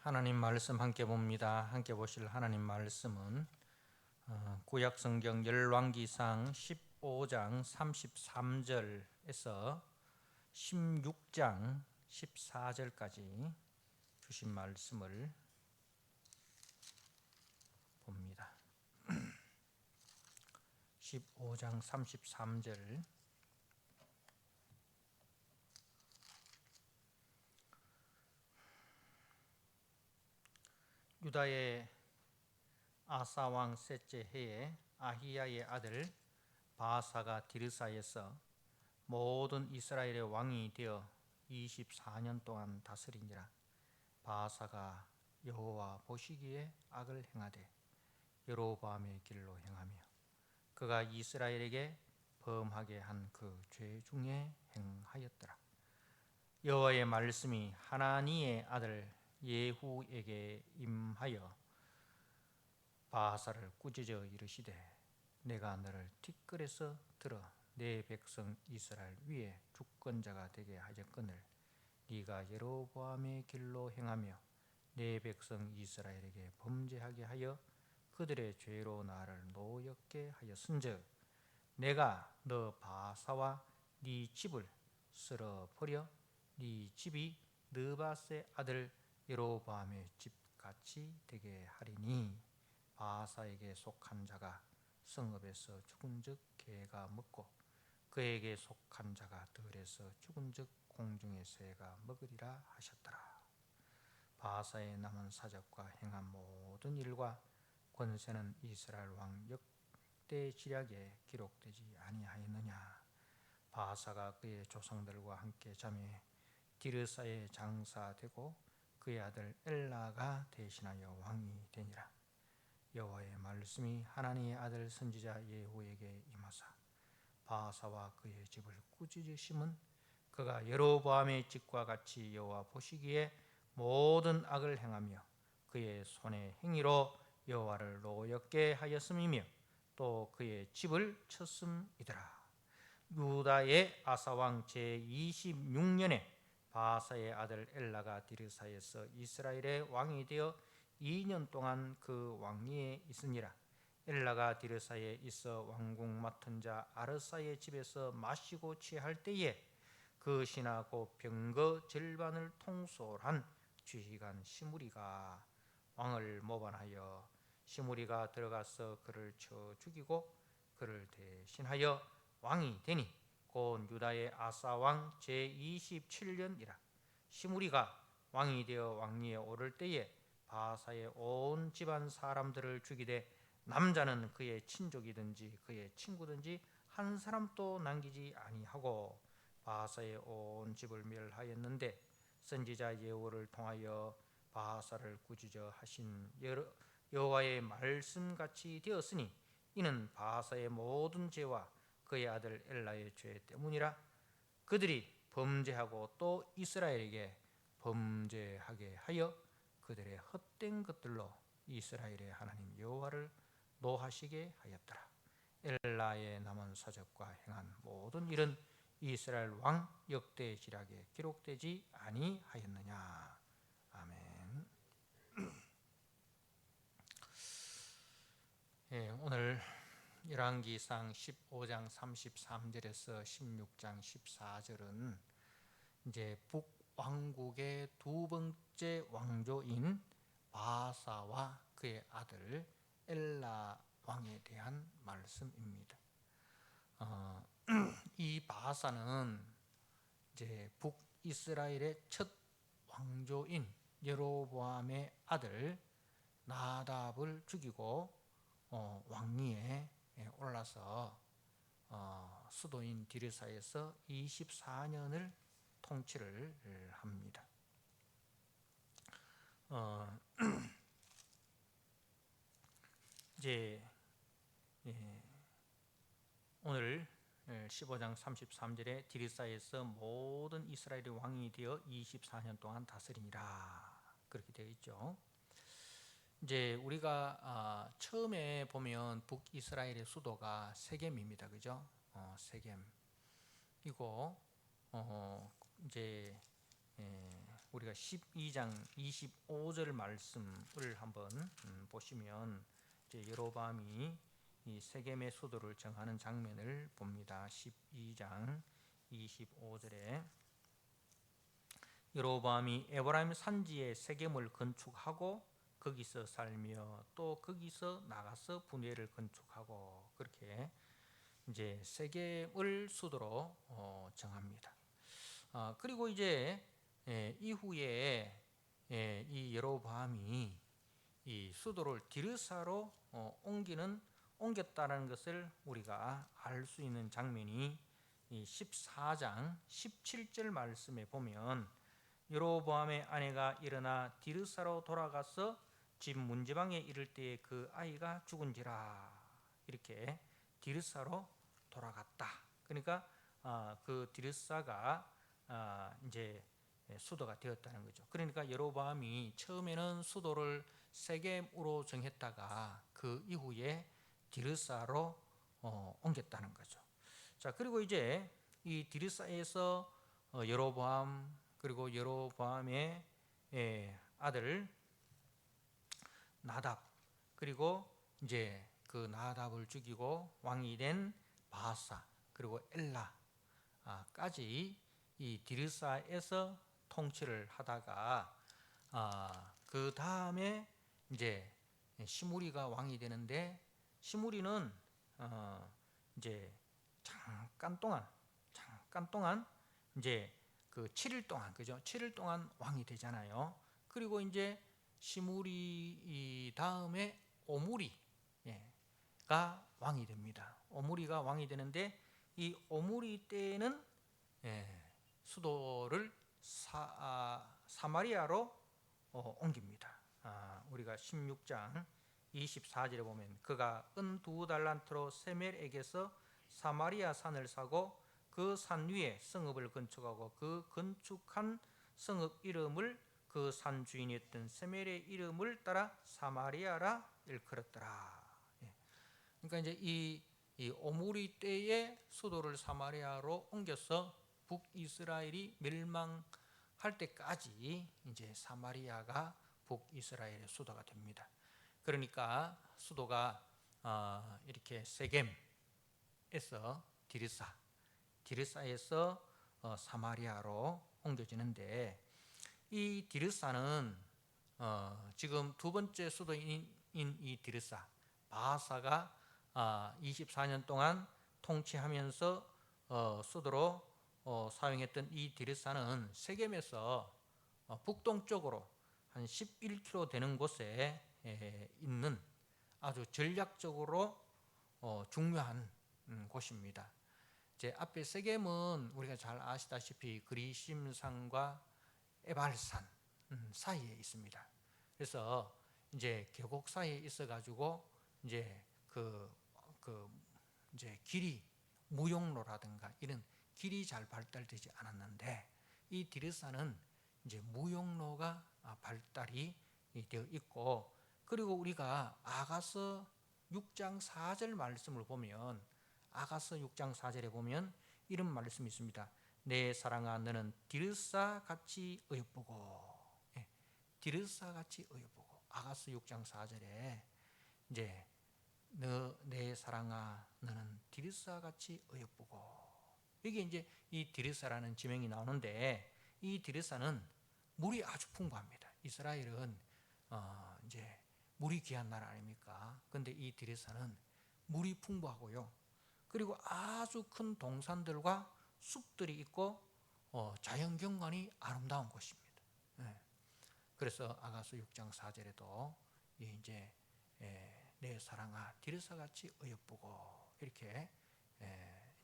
하나님 말씀 함께 봅니다. 함께 보실 하나님 말씀은 구약 성경 열왕기상 15장 33절에서 16장 14절까지 주신 말씀을 봅니다. 15장 33절 유다의 아사 왕 셋째 해에 아히야의 아들 바아사가 디르사에서 모든 이스라엘의 왕이 되어 24년 동안 다스리니라. 바아사가 여호와 보시기에 악을 행하되 여로보암의 길로 행하며 그가 이스라엘에게 범하게 한 그 죄 중에 행하였더라. 여호와의 말씀이 하나니의 아들 예후에게 임하여 바아사를 꾸짖어 이르시되 내가 너를 티끌에서 들어 내 백성 이스라엘 위에 주권자가 되게 하였거늘 네가 여로보암의 길로 행하며 내 백성 이스라엘에게 범죄하게 하여 그들의 죄로 나를 노엽게 하였은즉 내가 너 바아사와 네 집을 쓸어버려 네 집이 느밧의 아들 여로보암의 집같이 되게 하리니 바아사에게 속한 자가 성읍에서 죽은즉 개가 먹고 그에게 속한 자가 들에서 죽은즉 공중의 새가 먹으리라 하셨더라. 바아사의 남은 사적과 행한 모든 일과 권세는 이스라엘 왕 역대 지략에 기록되지 아니하였느냐. 바아사가 그의 조상들과 함께 자매 디르사에 장사되고 그의 아들 엘라가 대신하여 왕이 되니라. 여호와의 말씀이 하나니의 아들 선지자 예후에게 임하사 바아사와 그의 집을 꾸짖으심은 그가 여로보암의 집과 같이 여호와 보시기에 모든 악을 행하며 그의 손의 행위로 여호와를 노엽게 하였음이며 또 그의 집을 쳤음이더라. 유다의 아사왕 제26년에 바아사의 아들 엘라가 디르사에서 이스라엘의 왕이 되어 2년 동안 그 왕위에 있으니라. 엘라가 디르사에 있어 왕궁 맡은 자 아르사의 집에서 마시고 취할 때에 그 신하 곧 병거 절반을 통솔한 지휘관 시므리가 왕을 모반하여 시므리가 들어가서 그를 쳐 죽이고 그를 대신하여 왕이 되니 곧 유다의 아사 왕 제27년이라. 시므리가 왕이 되어 왕위에 오를 때에 바아사의 온 집안 사람들을 죽이되 남자는 그의 친족이든지 그의 친구든지 한 사람도 남기지 아니하고 바아사의 온 집을 멸하였는데 선지자 예후를 통하여 바아사를 꾸짖어 하신 여호와의 말씀같이 되었으니 이는 바아사의 모든 죄와 그의 아들 엘라의 죄 때문이라. 그들이 범죄하고 또 이스라엘에게 범죄하게 하여 그들의 헛된 것들로 이스라엘의 하나님 여호와를 노하시게 하였더라. 엘라의 남은 사적과 행한 모든 일은 이스라엘 왕 역대 지략에 기록되지 아니하였느냐. 아멘. 오늘 열왕기상 15장 33절에서 16장 14절은 이제 북왕국의 두 번째 왕조인 바아사와 그의 아들 엘라 왕에 대한 말씀입니다. 이 바아사는 이제 북이스라엘의 첫 왕조인 여로보암의 아들 나답을 죽이고 왕위에 올라서 수도인 디르사에서 24년을 통치를 합니다. 이제 오늘 15장 33절에 디르사에서 모든 이스라엘의 왕이 되어 24년 동안 다스리니라 그렇게 되어 있죠. 이제 우리가 처음에 보면 북이스라엘의 수도가 세겜입니다, 그죠? 세겜이고 이제 우리가 12장 25절 말씀을 한번 보시면 이제 여로보암이 이 세겜의 수도를 정하는 장면을 봅니다. 12장 25절에 여로보암이 에브라임 산지에 세겜을 건축하고 거기서 살며 또 거기서 나가서 분회를 건축하고 그렇게 이제 세겜을 수도로 정합니다. 그리고 이제 이후에 이 여로보암이 이 수도를 디르사로 옮겼다는 것을 우리가 알 수 있는 장면이 이 14장 17절 말씀에 보면 여로보암의 아내가 일어나 디르사로 돌아가서 집 문지방에 이를 때에 그 아이가 죽은지라 이렇게 디르사로 돌아갔다. 그러니까 그 디르사가 이제 수도가 되었다는 거죠. 그러니까 여로보암이 처음에는 수도를 세겜으로 정했다가 그 이후에 디르사로 옮겼다는 거죠. 자, 그리고 이제 이 디르사에서 여로보암 그리고 여로보암의 아들 나답 그리고 이제 그 나답을 죽이고 왕이 된 바사 그리고 엘라까지 이 디르사에서 통치를 하다가 그 다음에 이제 시므리가 왕이 되는데 시므리는 이제 잠깐 동안 이제 그 7일 동안 그죠? 7일 동안 왕이 되잖아요. 그리고 이제 시므리 다음에 오므리가 왕이 됩니다. 오므리가 왕이 되는데 이 오므리 때는 수도를 사마리아로 옮깁니다. 우리가 16장 24절에 보면 그가 은 2달란트로 세멜에게서 사마리아 산을 사고 그 산 위에 성읍을 건축하고 그 건축한 성읍 이름을 그 산 주인이었던 세멜의 이름을 따라 사마리아라 일컬었더라. 그러니까 이제 이 오므리 때의 수도를 사마리아로 옮겨서 북이스라엘이 멸망할 때까지 이제 사마리아가 북이스라엘의 수도가 됩니다. 그러니까 수도가 이렇게 세겜에서 디르사에서 사마리아로 옮겨지는데 이 디르사는 지금 두 번째 수도인 이 디르사 바사가 24년 동안 통치하면서 수도로 사용했던 이 디르사는 세겜에서 북동쪽으로 한 11km 되는 곳에 있는 아주 전략적으로 중요한 곳입니다. 이제 앞에 세겜은 우리가 잘 아시다시피 그리심산과 에발산 사이에 있습니다. 그래서 이제 계곡 사이에 있어가지고 이제 이제 길이 무용로라든가 이런 길이 잘 발달되지 않았는데 이 디르사는 이제 무용로가 발달이 되어 있고 그리고 우리가 아가서 6장 4절 말씀을 보면 아가서 6장 4절에 보면 이런 말씀이 있습니다. 내 사랑아 너는 디르사 같이 어여쁘고 디르사 같이 어여쁘고 아가서 6장 4절에 이제 내 사랑아 너는 디르사 같이 어여쁘고 이게 이제 이 디르사라는 지명이 나오는데 이 디르사는 물이 아주 풍부합니다. 이스라엘은 이제 물이 귀한 나라 아닙니까? 그런데 이 디르사는 물이 풍부하고요. 그리고 아주 큰 동산들과 숲들이 있고 자연 경관이 아름다운 곳입니다. 그래서 아가서 6장 4절에도 이제 내 사랑아 디르사 같이 어여쁘고 이렇게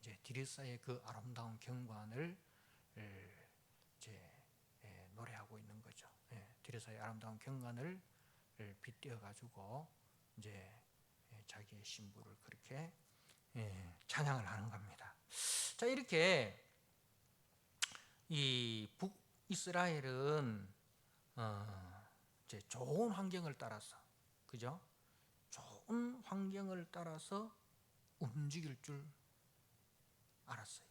이제 디르사의 그 아름다운 경관을 이제 노래하고 있는 거죠. 디르사의 아름다운 경관을 빗대어 가지고 이제 자기의 신부를 그렇게 찬양을 하는 겁니다. 자, 이렇게 이 북이스라엘은 이제 좋은 환경을 따라서 그죠? 좋은 환경을 따라서 움직일 줄 알았어요.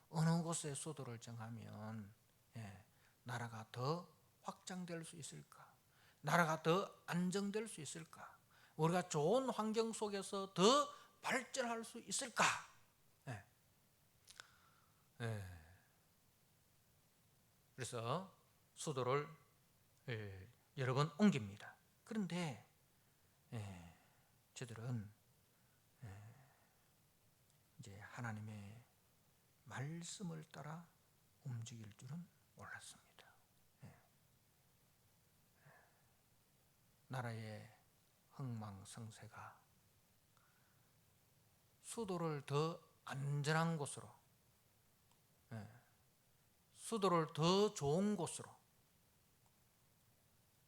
어느 곳에 수도를 정하면 나라가 더 확장될 수 있을까? 나라가 더 안정될 수 있을까? 우리가 좋은 환경 속에서 더 발전할 수 있을까? 그래서 수도를 여러 번 옮깁니다. 그런데 저들은 이제 하나님의 말씀을 따라 움직일 줄은 몰랐습니다. 나라의 흥망성쇠가 수도를 더 안전한 곳으로, 수도를 더 좋은 곳으로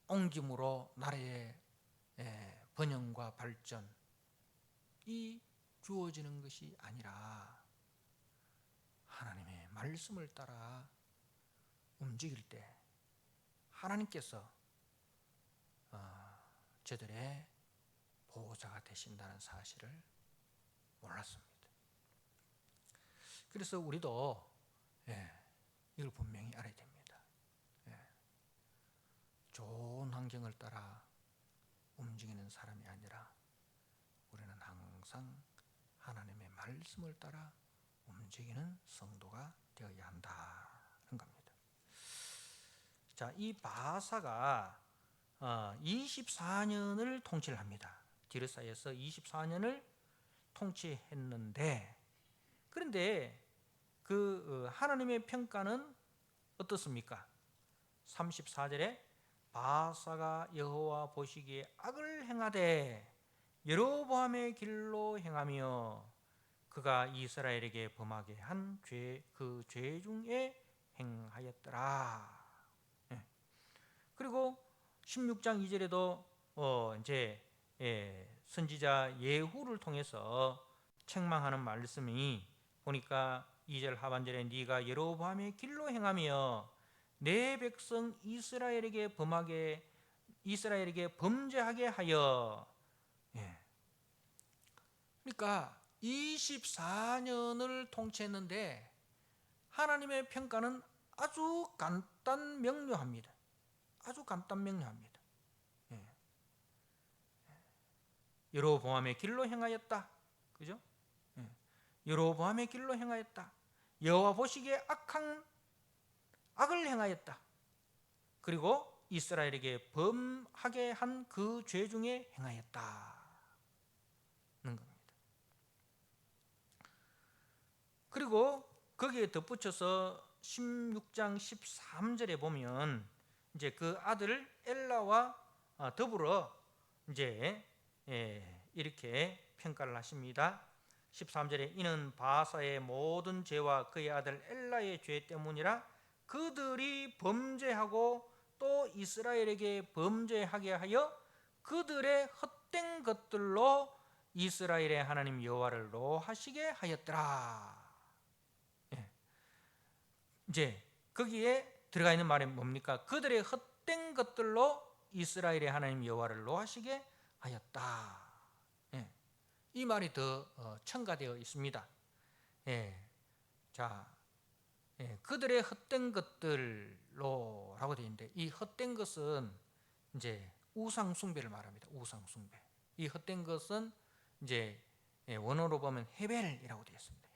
옮김으로 나라의 번영과 발전이 주어지는 것이 아니라 하나님의 말씀을 따라 움직일 때 하나님께서 저들의 보호자가 되신다는 사실을 몰랐습니다. 그래서 우리도 이걸 분명히 알아야 됩니다. 좋은 환경을 따라 움직이는 사람이 아니라 우리는 항상 하나님의 말씀을 따라 움직이는 성도가 되어야 한다는 겁니다. 자, 이 바사가 24년을 통치를 합니다. 디르사에서 24년을 통치했는데, 그런데 그 하나님의 평가는 어떻습니까? 34절에 바사가 여호와 보시기에 악을 행하되 여로보암의 길로 행하며 그가 이스라엘에게 범하게 한 그 죄 중에 행하였더라. 그리고 16장 2절에도 이제 선지자 예후를 통해서 책망하는 말씀이 보니까 2절 하반절에 네가 여로보암의 길로 행하며 내 백성 이스라엘에게 범죄하게 하여. 그러니까 24년을 통치했는데 하나님의 평가는 아주 간단 명료합니다. 아주 간단 명료합니다. 여로보암의 길로 행하였다. 그죠? 여로보암의 길로 행하였다. 여호와 보시기에 악을 행하였다. 그리고 이스라엘에게 범하게 한 그 죄 중에 행하였다는 겁니다. 그리고 거기에 덧붙여서 16장 13절에 보면 이제 그 아들 엘라와 더불어 이제 이렇게 평가를 하십니다. 13절에 이는 바사의 모든 죄와 그의 아들 엘라의 죄 때문이라 그들이 범죄하고 또 이스라엘에게 범죄하게 하여 그들의 헛된 것들로 이스라엘의 하나님 여호와를 노하시게 하였더라. 이제 거기에 들어가 있는 말이 뭡니까? 그들의 헛된 것들로 이스라엘의 하나님 여호와를 노하시게 하였다. 이 말이 더 첨가되어 있습니다. 자, 그들의 헛된 것들로라고 되어 있는데 이 헛된 것은 이제 우상 숭배를 말합니다. 우상 숭배. 이 헛된 것은 이제 원어로 보면 헤벨이라고 되어 있습니다.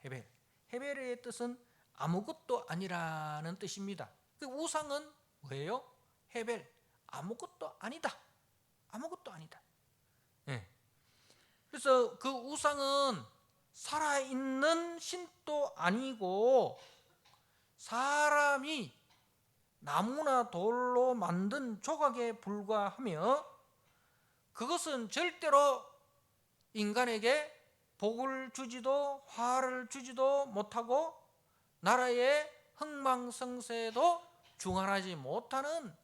헤벨의 뜻은 아무것도 아니라는 뜻입니다. 그 우상은 뭐예요? 헤벨, 아무것도 아니다. 아무것도 아니다. 그래서 그 우상은 살아있는 신도 아니고 사람이 나무나 돌로 만든 조각에 불과하며 그것은 절대로 인간에게 복을 주지도 화를 주지도 못하고 나라의 흥망성쇠에도 중환하지 못하는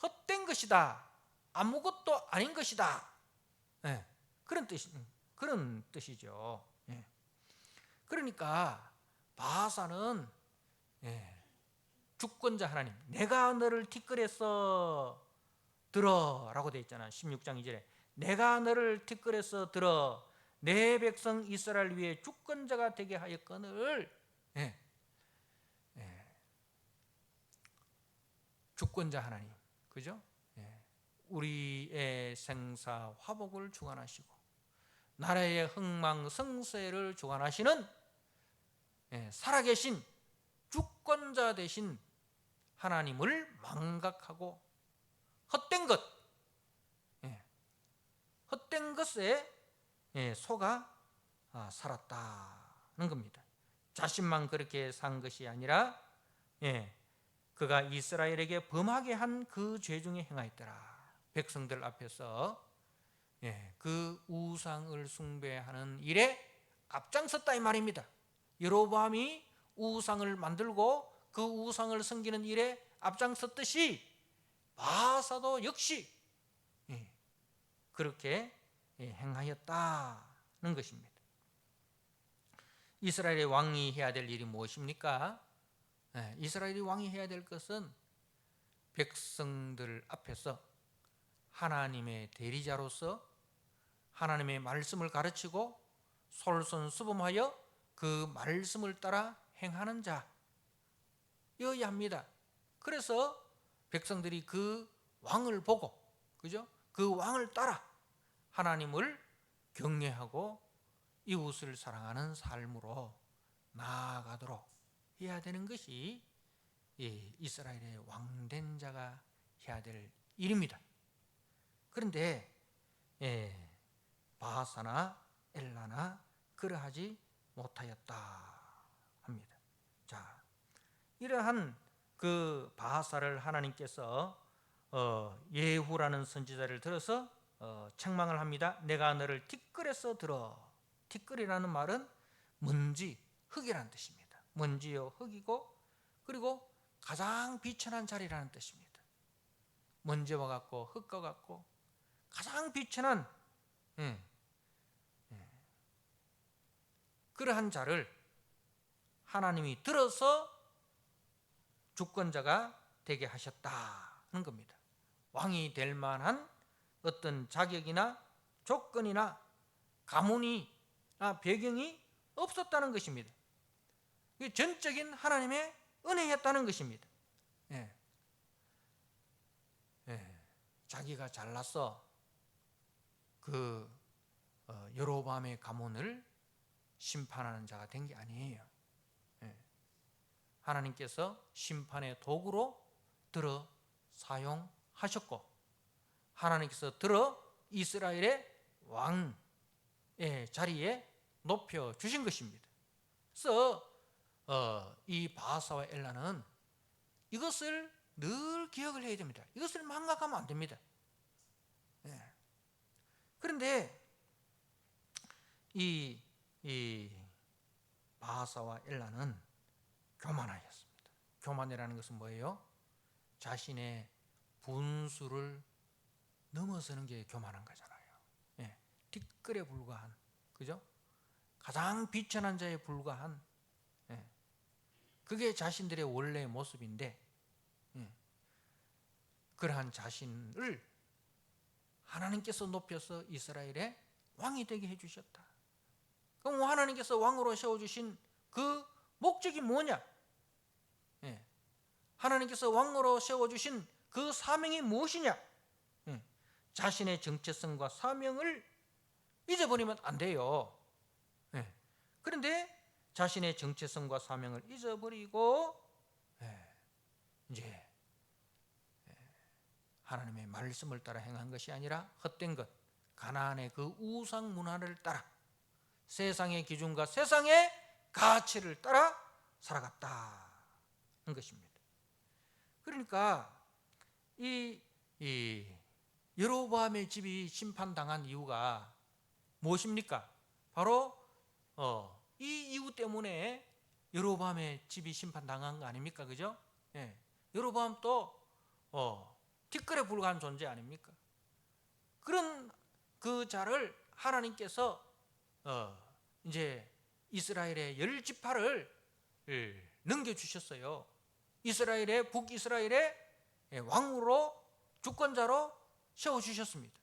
헛된 것이다. 아무것도 아닌 것이다. 그런 뜻이죠. 그러니까 바사는 주권자 하나님, 내가 너를 티끌에서 들어라고 되어 있잖아. 16장 2절에 내가 너를 티끌에서 들어 내 백성 이스라엘 위에 주권자가 되게 하였거늘. 주권자 하나님, 그죠? 예. 우리의 생사 화복을 주관하시고 나라의 흥망성쇠를 주관하시는 살아계신 주권자 되신 하나님을 망각하고 헛된 것, 헛된 것에 속아 살았다는 겁니다. 자신만 그렇게 산 것이 아니라 그가 이스라엘에게 범하게 한 그 죄 중에 행하였더라. 백성들 앞에서 그 우상을 숭배하는 일에 앞장섰다 이 말입니다. 여로보암이 우상을 만들고 그 우상을 섬기는 일에 앞장섰듯이 바사도 역시 그렇게 행하였다는 것입니다. 이스라엘의 왕이 해야 될 일이 무엇입니까? 이스라엘이 왕이 해야 될 것은 백성들 앞에서 하나님의 대리자로서 하나님의 말씀을 가르치고 솔선수범하여 그 말씀을 따라 행하는 자여야 합니다. 그래서 백성들이 그 왕을 보고, 그죠? 그 왕을 따라 하나님을 경외하고 이웃을 사랑하는 삶으로 나아가도록 해야 되는 것이 이스라엘의 왕된 자가 해야 될 일입니다. 그런데 바하사나 엘라나 그러하지 못하였다 합니다. 자, 이러한 그 바하사를 하나님께서 예후라는 선지자를 들어서 책망을 합니다. 내가 너를 티끌에서 들어. 티끌이라는 말은 먼지, 흙이라는 뜻입니다. 먼지요 흙이고, 그리고 가장 비천한 자리라는 뜻입니다. 먼지와 같고 흙과 같고 가장 비천한 그러한 자를 하나님이 들어서 주권자가 되게 하셨다는 겁니다. 왕이 될 만한 어떤 자격이나 조건이나 가문이나 배경이 없었다는 것입니다. 전적인 하나님의 은혜였다는 것입니다. 자기가 잘나서 그 여로보암의 가문을 심판하는 자가 된 게 아니에요. 하나님께서 심판의 도구로 들어 사용하셨고 하나님께서 들어 이스라엘의 왕의 자리에 높여주신 것입니다. 그래서 이 바하사와 엘라는 이것을 늘 기억을 해야 됩니다. 이것을 망각하면 안 됩니다. 그런데 이 바하사와 엘라는 교만하였습니다. 교만이라는 것은 뭐예요? 자신의 분수를 넘어서는 게 교만한 거잖아요. 티끌에 불과한, 그죠? 가장 비천한 자에 불과한, 그게 자신들의 원래의 모습인데, 그러한 자신을 하나님께서 높여서 이스라엘의 왕이 되게 해주셨다. 그럼 하나님께서 왕으로 세워주신 그 목적이 뭐냐? 하나님께서 왕으로 세워주신 그 사명이 무엇이냐? 자신의 정체성과 사명을 잊어버리면 안 돼요. 그런데 자신의 정체성과 사명을 잊어버리고 이제 하나님의 말씀을 따라 행한 것이 아니라 헛된 것, 가나안의 그 우상 문화를 따라 세상의 기준과 세상의 가치를 따라 살아갔다는 것입니다. 그러니까 이 여로보암의 집이 심판당한 이유가 무엇입니까? 바로 이 이유 때문에 여로보암의 집이 심판당한 거 아닙니까? 그죠? 여로보암도 티끌에 불과한 존재 아닙니까? 그런 그 자를 하나님께서 이제 이스라엘의 10지파를 넘겨주셨어요. 이스라엘의 북이스라엘의 왕으로 주권자로 세워주셨습니다.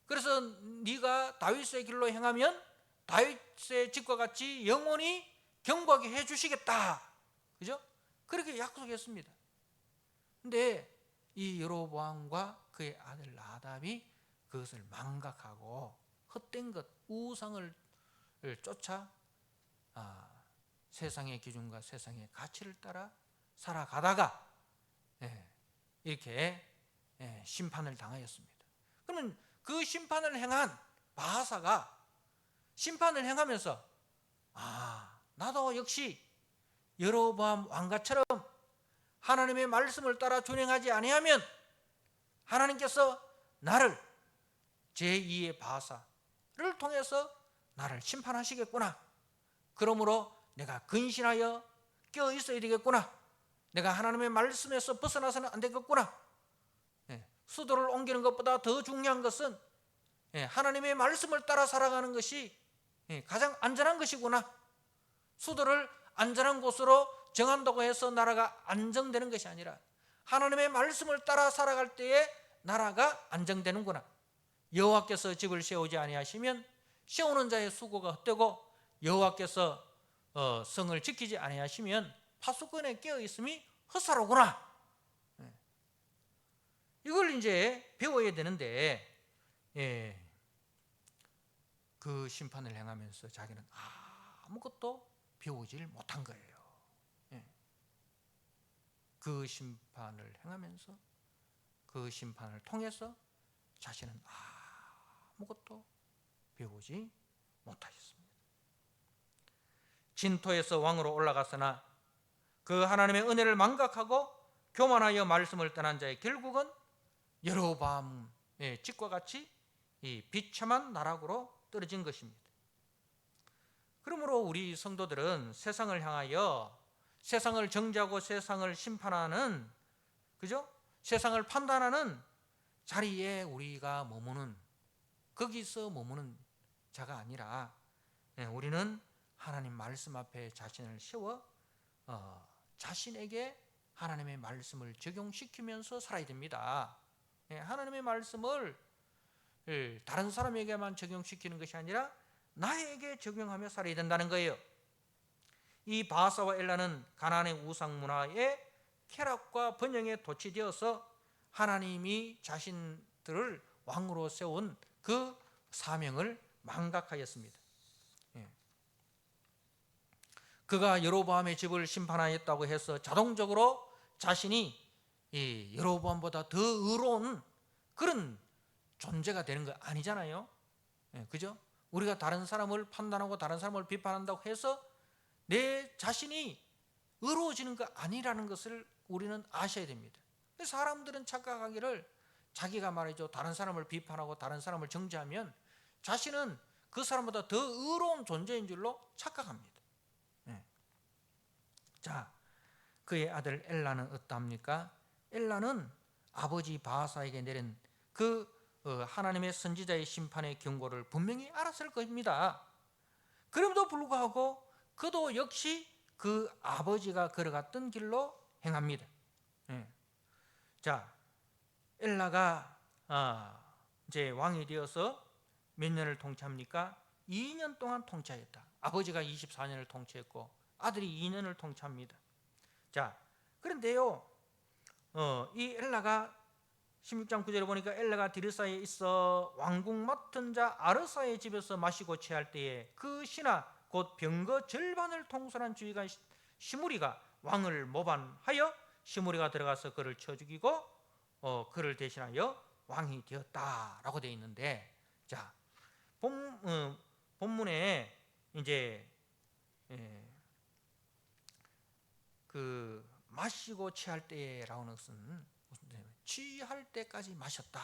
그래서 네가 다윗의 길로 행하면 다윗의 집과 같이 영원히 경고하게 해주시겠다. 그죠? 그렇게 약속했습니다. 근데 이 여로보암과 그의 아들 나답이 그것을 망각하고 헛된 것, 우상을 쫓아 세상의 기준과 세상의 가치를 따라 살아가다가 이렇게 심판을 당하였습니다. 그러면 그 심판을 행한 바하사가 심판을 행하면서 나도 역시 여로보암 왕가처럼 하나님의 말씀을 따라 준행하지 아니하면 하나님께서 나를 제2의 바하사를 통해서 나를 심판하시겠구나. 그러므로 내가 근신하여 껴 있어야 되겠구나. 내가 하나님의 말씀에서 벗어나서는 안 되겠구나. 수도를 옮기는 것보다 더 중요한 것은 하나님의 말씀을 따라 살아가는 것이 가장 안전한 것이구나. 수도를 안전한 곳으로 정한다고 해서 나라가 안정되는 것이 아니라 하나님의 말씀을 따라 살아갈 때에 나라가 안정되는구나. 여호와께서 집을 세우지 아니하시면 세우는 자의 수고가 헛되고 여호와께서 성을 지키지 아니하시면 파수꾼에 깨어 있음이 헛사로구나. 이걸 이제 배워야 되는데 그 심판을 행하면서 자기는 아무것도 배우질 못한 거예요. 그 심판을 행하면서 그 심판을 통해서 자신은 아무것도 배우지 못하셨습니다. 진토에서 왕으로 올라갔으나 그 하나님의 은혜를 망각하고 교만하여 말씀을 떠난 자의 결국은 여로보암의 집과 같이 이 비참한 나락으로 떨어진 것입니다. 그러므로 우리 성도들은 세상을 향하여 세상을 정죄하고 세상을 심판하는, 그죠? 세상을 판단하는 자리에 우리가 머무는, 거기서 머무는 자가 아니라 우리는 하나님 말씀 앞에 자신을 세워 자신에게 하나님의 말씀을 적용시키면서 살아야 됩니다. 하나님의 말씀을 다른 사람에게만 적용시키는 것이 아니라 나에게 적용하며 살아야 된다는 거예요. 이 바하사와 엘라는 가나안의 우상 문화의 쾌락과 번영에 도취되어서 하나님이 자신들을 왕으로 세운 그 사명을 망각하였습니다. 그가 여로보암의 집을 심판하였다고 해서 자동적으로 자신이 이 여로보암보다 더 의로운 그런 존재가 되는 거 아니잖아요. 그죠? 우리가 다른 사람을 판단하고 다른 사람을 비판한다고 해서 내 자신이 의로워지는 거 아니라는 것을 우리는 아셔야 됩니다. 사람들은 착각하기를 자기가 말이죠, 다른 사람을 비판하고 다른 사람을 정죄하면 자신은 그 사람보다 더 의로운 존재인 줄로 착각합니다. 자, 그의 아들 엘라는 어떠합니까? 엘라는 아버지 바하사에게 내린 그 하나님의 선지자의 심판의 경고를 분명히 알았을 겁니다. 그럼에도 불구하고 그도 역시 그 아버지가 걸어갔던 길로 행합니다. 자, 엘라가 이제 왕이 되어서 몇 년을 통치합니까? 2년 동안 통치하였다. 아버지가 24년을 통치했고 아들이 2년을 통치합니다. 자, 그런데요, 이 엘라가 16장 9절에 보니까 엘라가 디르사에 있어 왕궁 맡은 자 아르사의 집에서 마시고 취할 때에 그 신하 곧 병거 절반을 통솔한 주의관 시므리가 왕을 모반하여 시므리가 들어가서 그를 쳐 죽이고 그를 대신하여 왕이 되었다라고 되어 있는데, 자, 본문에 이제 그 마시고 취할 때라고 하는 것은 취할 때까지 마셨다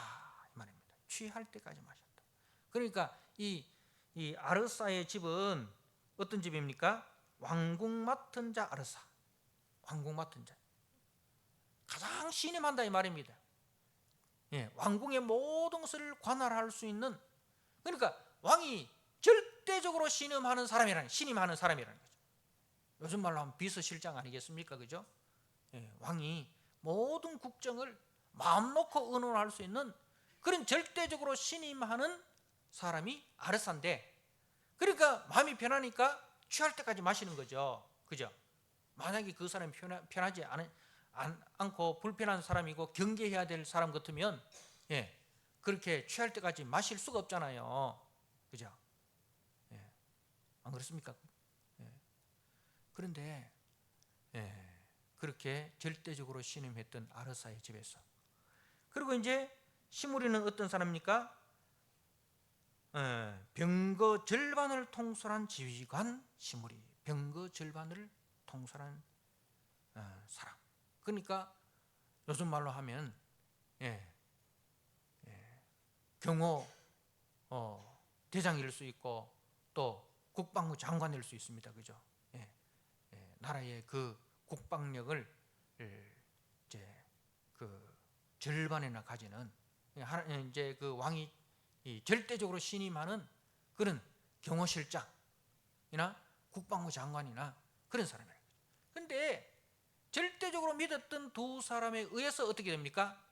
이 말입니다. 취할 때까지 마셨다. 그러니까 이 아르사의 집은 어떤 집입니까? 왕궁 맡은 자 아르사, 왕궁 맡은 자, 가장 신임한다 이 말입니다. 왕궁의 모든 것을 관할할 수 있는, 그러니까 왕이 절대적으로 신임하는 사람이라는 거죠. 요즘 말로 하면 비서실장 아니겠습니까? 그죠? 왕이 모든 국정을 마음 놓고 의논할 수 있는 그런 절대적으로 신임하는 사람이 아르사인데, 그러니까 마음이 편하니까 취할 때까지 마시는 거죠. 그죠? 만약에 그 사람이 편하지 않고 불편한 사람이고 경계해야 될 사람 같으면 그렇게 취할 때까지 마실 수가 없잖아요. 그죠? 안 그렇습니까? 그런데 그렇게 절대적으로 신음했던 아르사의 집에서, 그리고 이제 시므리는 어떤 사람입니까? 병거 절반을 통솔한 지휘관 시므리, 병거 절반을 통솔한 사람. 그러니까 요즘 말로 하면 경호 대장일 수 있고 또 국방부 장관일 수 있습니다. 그죠? 나라의 그 국방력을 이제 그 절반이나 가지는, 이제 그 왕이 절대적으로 신임하는 그런 경호실장이나 국방부 장관이나 그런 사람이에요. 그런데 절대적으로 믿었던 두 사람에 의해서 어떻게 됩니까?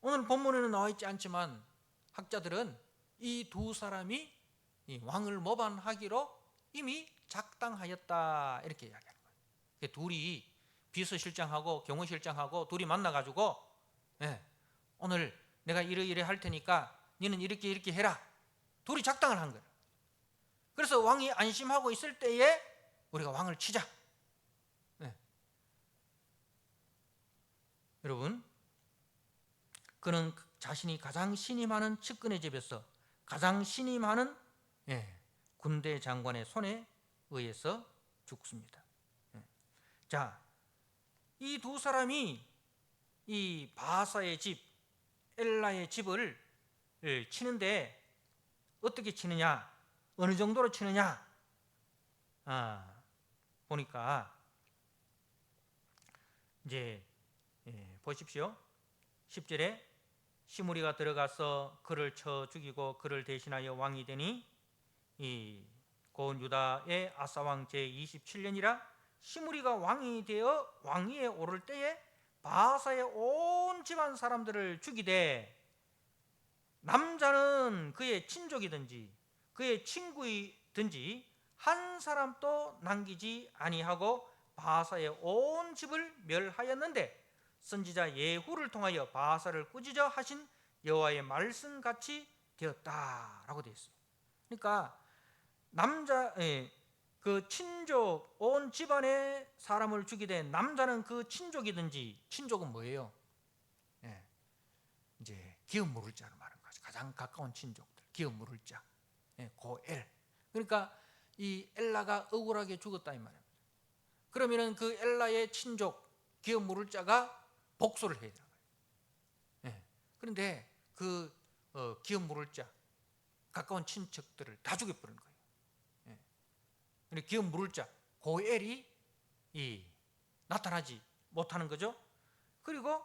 오늘 본문에는 나와 있지 않지만 학자들은 이 두 사람이 이 왕을 모반하기로 이미 작당하였다, 이렇게 이야기하는 거예요. 둘이 비서실장하고 경호실장하고 둘이 만나가지고 오늘 내가 이래 할 테니까 너는 이렇게 이렇게 해라, 둘이 작당을 한 거예요. 그래서 왕이 안심하고 있을 때에 우리가 왕을 치자. 여러분, 그는 자신이 가장 신임하는 측근의 집에서 가장 신임하는 군대 장관의 손에 의해서 죽습니다. 자, 이 두 사람이 이 바사의 집, 엘라의 집을 치는데 어떻게 치느냐, 어느 정도로 치느냐, 보니까 이제 보십시오. 10절에 시므리가 들어가서 그를 쳐 죽이고 그를 대신하여 왕이 되니 이 고은 유다의 아사왕 제27년이라 시므리가 왕이 되어 왕위에 오를 때에 바사의 온 집안 사람들을 죽이되 남자는 그의 친족이든지 그의 친구이든지 한 사람도 남기지 아니하고 바사의 온 집을 멸하였는데 선지자 예후를 통하여 바사를 꾸짖어 하신 여호와의 말씀같이 되었다라고 되어 있습니다. 그러니까 그 친족 온 집안의 사람을 죽이되 남자는 그 친족이든지, 친족은 뭐예요? 이제 기업 물을 자를 말하는 거죠. 가장 가까운 친족들, 기업 물을 자, 고엘. 그러니까 이 엘라가 억울하게 죽었다 이 말입니다. 그러면은 그 엘라의 친족, 기업 물을 자가 복수를 해야 되는 거예요. 그런데 그 기업 물을 자, 가까운 친척들을 다 죽여버리는 거예요. 기업 물을 자 고엘이 나타나지 못하는 거죠. 그리고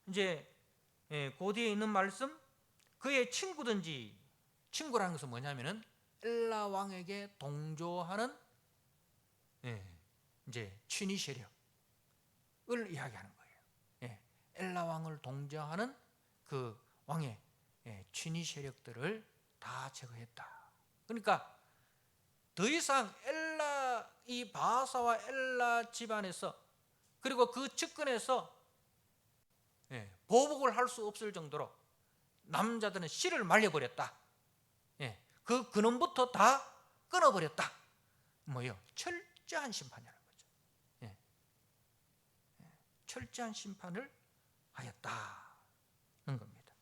이제 그 뒤에 있는 말씀, 그의 친구든지, 친구라는 것은 뭐냐면은 엘라 왕에게 동조하는 이제 친위 세력을 이야기하는 거예요. 엘라 왕을 동조하는 그 왕의 친위 세력들을 다 제거했다. 그러니까 더 이상 이 바사와 엘라 집안에서, 그리고 그 측근에서 보복을 할 수 없을 정도로 남자들은 씨를 말려버렸다. 그 근원부터 다 끊어버렸다. 뭐요? 철저한 심판이라는 거죠. 철저한 심판을 하였다는 겁니다.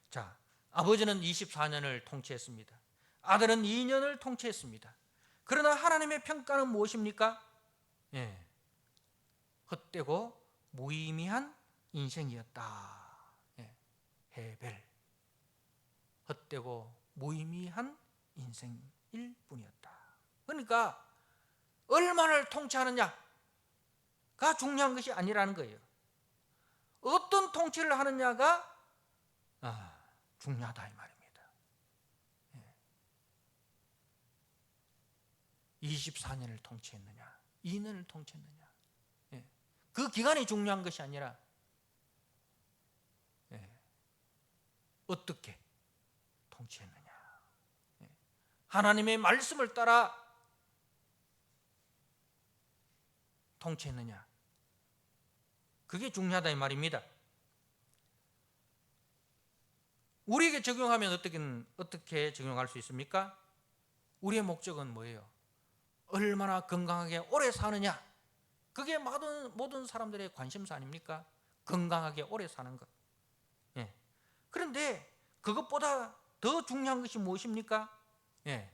자, 아버지는 24년을 통치했습니다. 아들은 2년을 통치했습니다. 그러나 하나님의 평가는 무엇입니까? 헛되고 무의미한 인생이었다. 헤벨, 헛되고 무의미한 인생일 뿐이었다. 그러니까 얼마나 통치하느냐가 중요한 것이 아니라는 거예요. 어떤 통치를 하느냐가 중요하다 이 말입니다. 24년을 통치했느냐, 2년을 통치했느냐, 그 기간이 중요한 것이 아니라 어떻게 통치했느냐, 하나님의 말씀을 따라 통치했느냐, 그게 중요하다 이 말입니다. 우리에게 적용하면 어떻게 적용할 수 있습니까? 우리의 목적은 뭐예요? 얼마나 건강하게 오래 사느냐, 그게 모든 사람들의 관심사 아닙니까? 건강하게 오래 사는 것. 예. 그런데 그것보다 더 중요한 것이 무엇입니까? 예.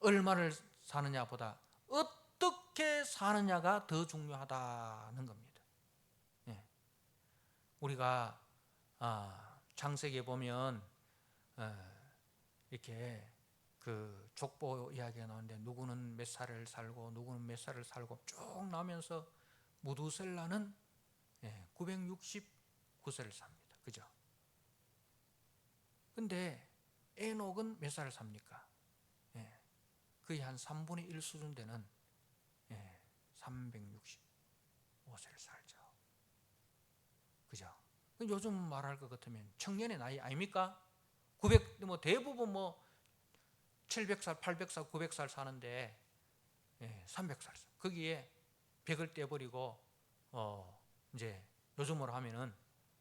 얼마를 사느냐보다 어떻게 사느냐가 더 중요하다는 겁니다. 예. 우리가 창세기에 보면 이렇게 그 족보 이야기가 나오는데 누구는 몇 살을 살고 누구는 몇 살을 살고 쭉 나오면서 무두셀라는 969세를 삽니다. 그죠? 근데 에녹은 몇 살을 삽니까? 거의 한 3분의 1 수준 되는 365세를 살죠. 그죠? 요즘 말할 것 같으면 청년의 나이 아닙니까? 대부분 700살, 800살, 900살 사는데 300살 거기에 100을 떼버리고 이제 요즘으로 하면은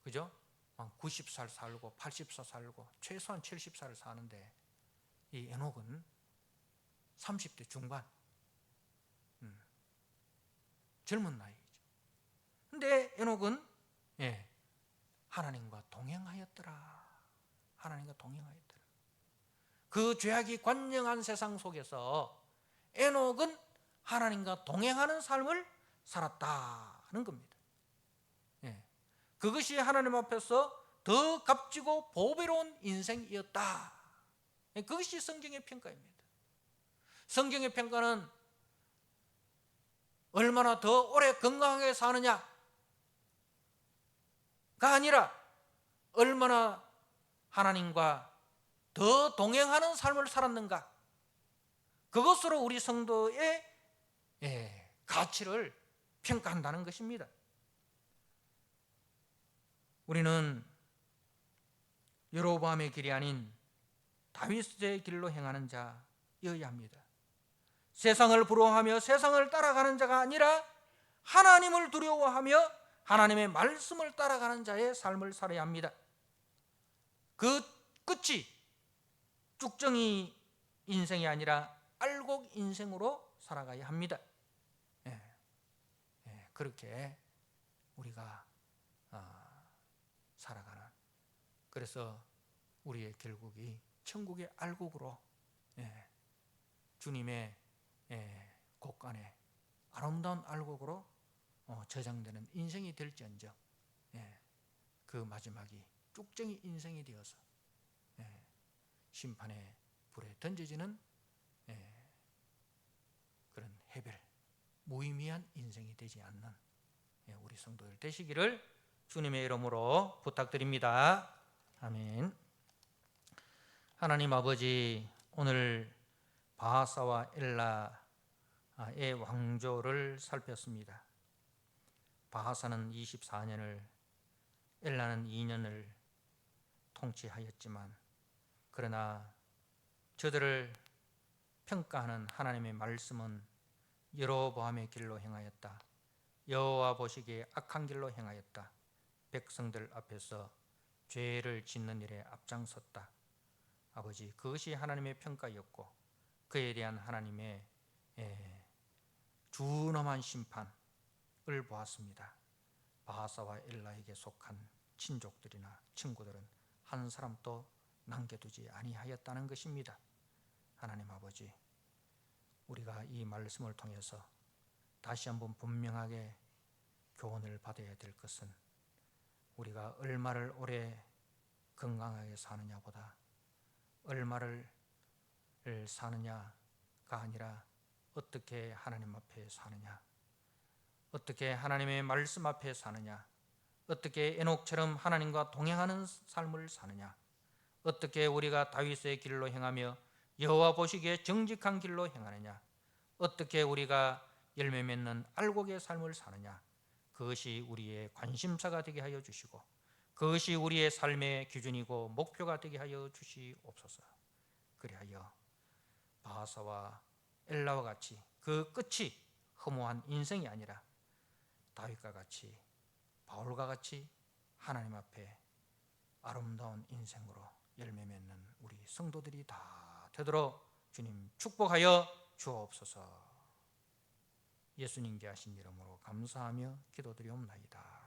그죠? 90살 살고 80살 살고 최소한 70살을 사는데 이 에녹은 30대 중반 젊은 나이죠. 근데 에녹은 하나님과 동행하였더라. 하나님과 동행하였더라. 그 죄악이 관영한 세상 속에서 에녹은 하나님과 동행하는 삶을 살았다는 겁니다. 그것이 하나님 앞에서 더 값지고 보배로운 인생이었다. 그것이 성경의 평가입니다. 성경의 평가는 얼마나 더 오래 건강하게 사느냐가 아니라 얼마나 하나님과 더 동행하는 삶을 살았는가, 그것으로 우리 성도의 가치를 평가한다는 것입니다. 우리는 여로보암의 길이 아닌 다윗의 길로 행하는 자여야 합니다. 세상을 부러워하며 세상을 따라가는 자가 아니라 하나님을 두려워하며 하나님의 말씀을 따라가는 자의 삶을 살아야 합니다. 그 끝이 쭉정이 인생이 아니라 알곡 인생으로 살아가야 합니다. 그렇게 우리가 살아가는, 그래서 우리의 결국이 천국의 알곡으로 주님의 곳간에 아름다운 알곡으로 저장되는 인생이 될지언정 그 마지막이 쭉정이 인생이 되어서 심판의 불에 던져지는 그런 해별, 무의미한 인생이 되지 않는 우리 성도들 되시기를 주님의 이름으로 부탁드립니다. 아멘. 하나님 아버지, 오늘 바하사와 엘라의 왕조를 살폈습니다. 바하사는 24년을, 엘라는 2년을 통치하였지만, 그러나 저들을 평가하는 하나님의 말씀은 여로보암의 길로 행하였다. 여호와 보시기에 악한 길로 행하였다. 백성들 앞에서 죄를 짓는 일에 앞장섰다. 아버지, 그것이 하나님의 평가였고 그에 대한 하나님의 준엄한 심판을 보았습니다. 바하사와 엘라에게 속한 친족들이나 친구들은 한 사람도 남겨두지 아니하였다는 것입니다. 하나님 아버지, 우리가 이 말씀을 통해서 다시 한번 분명하게 교훈을 받아야 될 것은 우리가 얼마를 오래 건강하게 사느냐보다 얼마를 사느냐가 아니라 어떻게 하나님 앞에 사느냐, 어떻게 하나님의 말씀 앞에 사느냐, 어떻게 에녹처럼 하나님과 동행하는 삶을 사느냐, 어떻게 우리가 다윗의 길로 행하며 여호와 보시기에 정직한 길로 행하느냐, 어떻게 우리가 열매 맺는 알곡의 삶을 사느냐, 그것이 우리의 관심사가 되게 하여 주시고 그것이 우리의 삶의 기준이고 목표가 되게 하여 주시옵소서. 그리하여 바하사와 엘라와 같이 그 끝이 허무한 인생이 아니라 다윗과 같이, 바울과 같이 하나님 앞에 아름다운 인생으로 열매 맺는 우리 성도들이 다 되도록 주님 축복하여 주옵소서. 예수님께 하신 이름으로 감사하며 기도드리옵나이다.